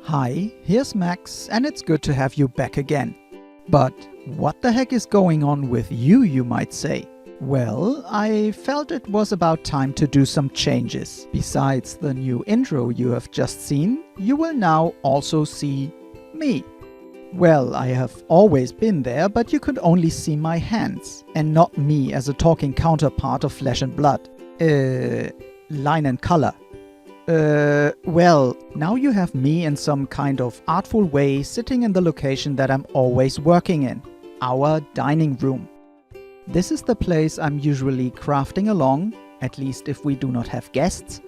Hi, here's Max, and it's good to have you back again. But what the heck is going on with you might say? Well, I felt it was about time to do some changes. Besides the new intro you have just seen, you will now also see me. Well, I have always been there, but you could only see my hands, and not me as a talking counterpart of flesh and blood. Line and color. Well, now you have me in some kind of artful way sitting in the location that I'm always working in, our dining room. This is the place I'm usually crafting along, at least if we do not have guests.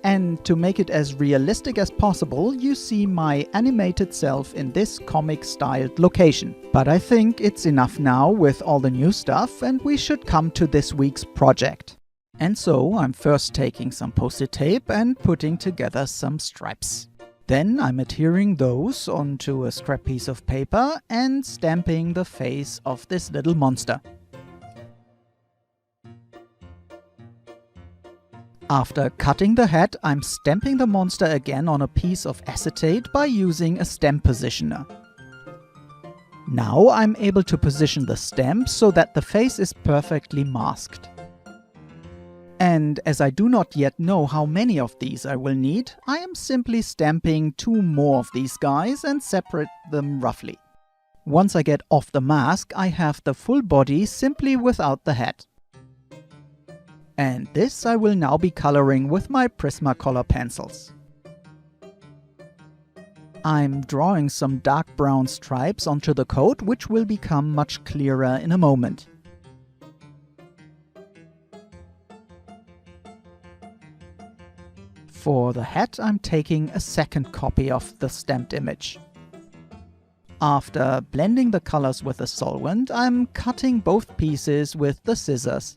And to make it as realistic as possible, you see my animated self in this comic-styled location. But I think it's enough now with all the new stuff, and we should come to this week's project. And so I'm first taking some post-it tape and putting together some stripes. Then I'm adhering those onto a scrap piece of paper and stamping the face of this little monster. After cutting the head, I'm stamping the monster again on a piece of acetate by using a stamp positioner. Now I'm able to position the stamp so that the face is perfectly masked. And as I do not yet know how many of these I will need, I am simply stamping 2 more of these guys and separate them roughly. Once I get off the mask, I have the full body simply without the head. And this I will now be coloring with my Prismacolor pencils. I'm drawing some dark brown stripes onto the coat, which will become much clearer in a moment. For the head, I'm taking a second copy of the stamped image. After blending the colors with a solvent, I'm cutting both pieces with the scissors.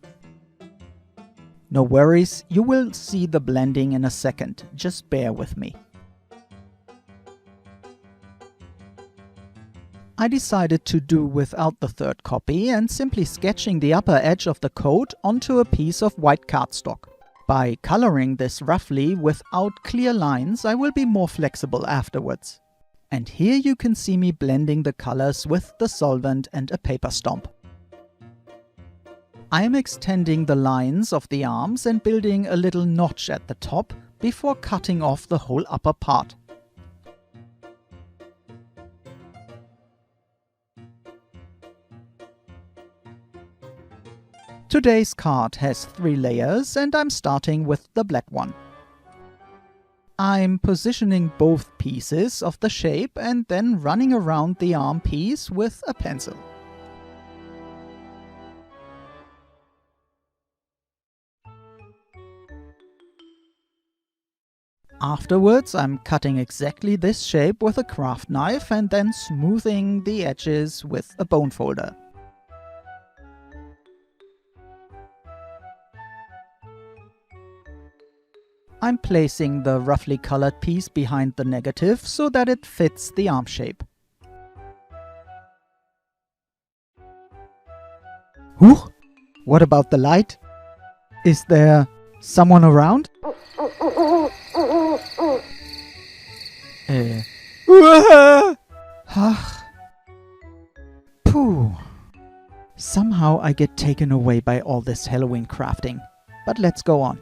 No worries, you will see the blending in a second, just bear with me. I decided to do without the third copy and simply sketching the upper edge of the coat onto a piece of white cardstock. By coloring this roughly without clear lines, I will be more flexible afterwards. And here you can see me blending the colors with the solvent and a paper stomp. I am extending the lines of the arms and building a little notch at the top before cutting off the whole upper part. Today's card has 3 layers and I'm starting with the black one. I'm positioning both pieces of the shape and then running around the arm piece with a pencil. Afterwards, I'm cutting exactly this shape with a craft knife and then smoothing the edges with a bone folder. I'm placing the roughly colored piece behind the negative so that it fits the arm shape. Whew! What about the light? Is there someone around? Pooh. Somehow I get taken away by all this Halloween crafting. But let's go on.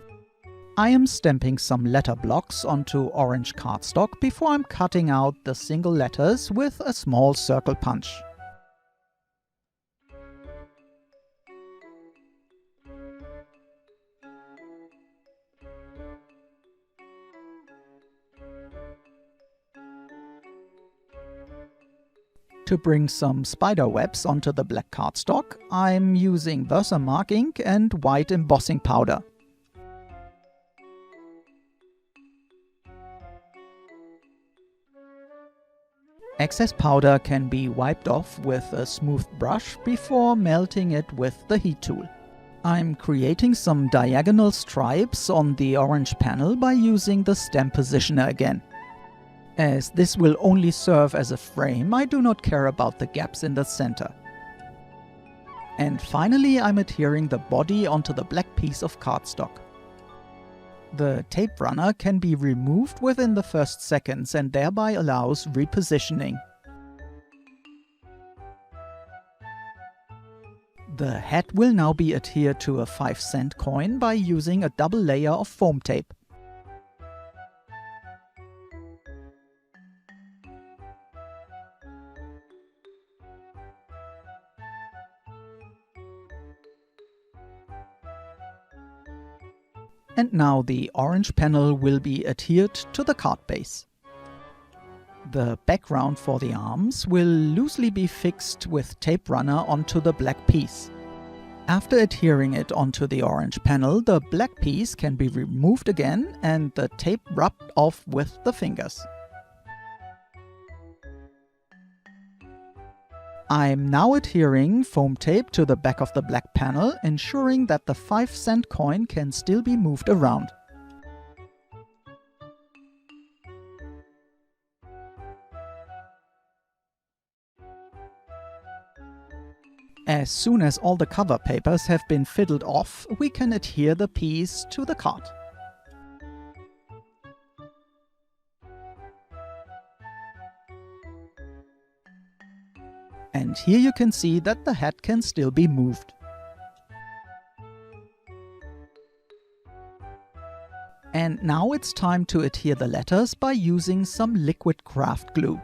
I am stamping some letter blocks onto orange cardstock before I'm cutting out the single letters with a small circle punch. To bring some spider webs onto the black cardstock, I'm using Versamark ink and white embossing powder. Excess powder can be wiped off with a smooth brush before melting it with the heat tool. I'm creating some diagonal stripes on the orange panel by using the stamp positioner again. As this will only serve as a frame, I do not care about the gaps in the center. And finally, I'm adhering the body onto the black piece of cardstock. The tape runner can be removed within the first seconds and thereby allows repositioning. The head will now be adhered to a 5-cent coin by using a double layer of foam tape. And now the orange panel will be adhered to the card base. The background for the arms will loosely be fixed with tape runner onto the black piece. After adhering it onto the orange panel, the black piece can be removed again and the tape rubbed off with the fingers. I'm now adhering foam tape to the back of the black panel, ensuring that the 5-cent coin can still be moved around. As soon as all the cover papers have been fiddled off, we can adhere the piece to the card. And here you can see that the head can still be moved. And now it's time to adhere the letters by using some liquid craft glue.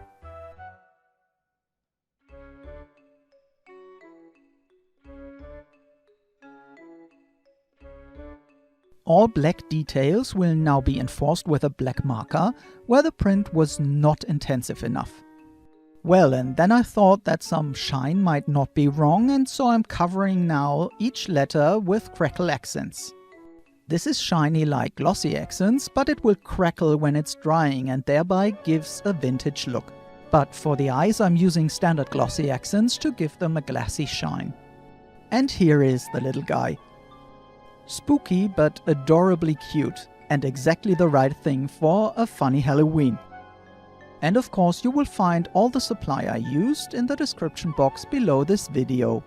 All black details will now be enforced with a black marker, where the print was not intensive enough. Well, and then I thought that some shine might not be wrong, and so I'm covering now each letter with crackle accents. This is shiny like glossy accents, but it will crackle when it's drying and thereby gives a vintage look. But for the eyes I'm using standard glossy accents to give them a glassy shine. And here is the little guy. Spooky but adorably cute, and exactly the right thing for a funny Halloween. And of course you will find all the supply I used in the description box below this video.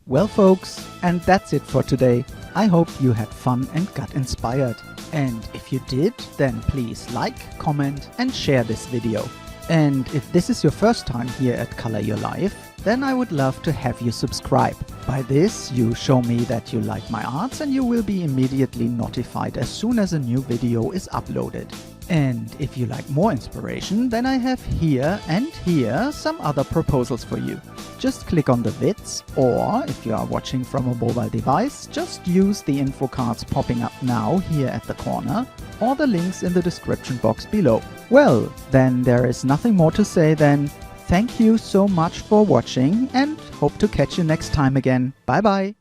Well folks, and that's it for today. I hope you had fun and got inspired. And if you did, then please like, comment and share this video. And if this is your first time here at Color Your Life, then I would love to have you subscribe. By this, you show me that you like my arts and you will be immediately notified as soon as a new video is uploaded. And if you like more inspiration, then I have here and here some other proposals for you. Just click on the vids, or if you are watching from a mobile device, just use the info cards popping up now here at the corner, or the links in the description box below. Well, then there is nothing more to say than thank you so much for watching and hope to catch you next time again. Bye bye!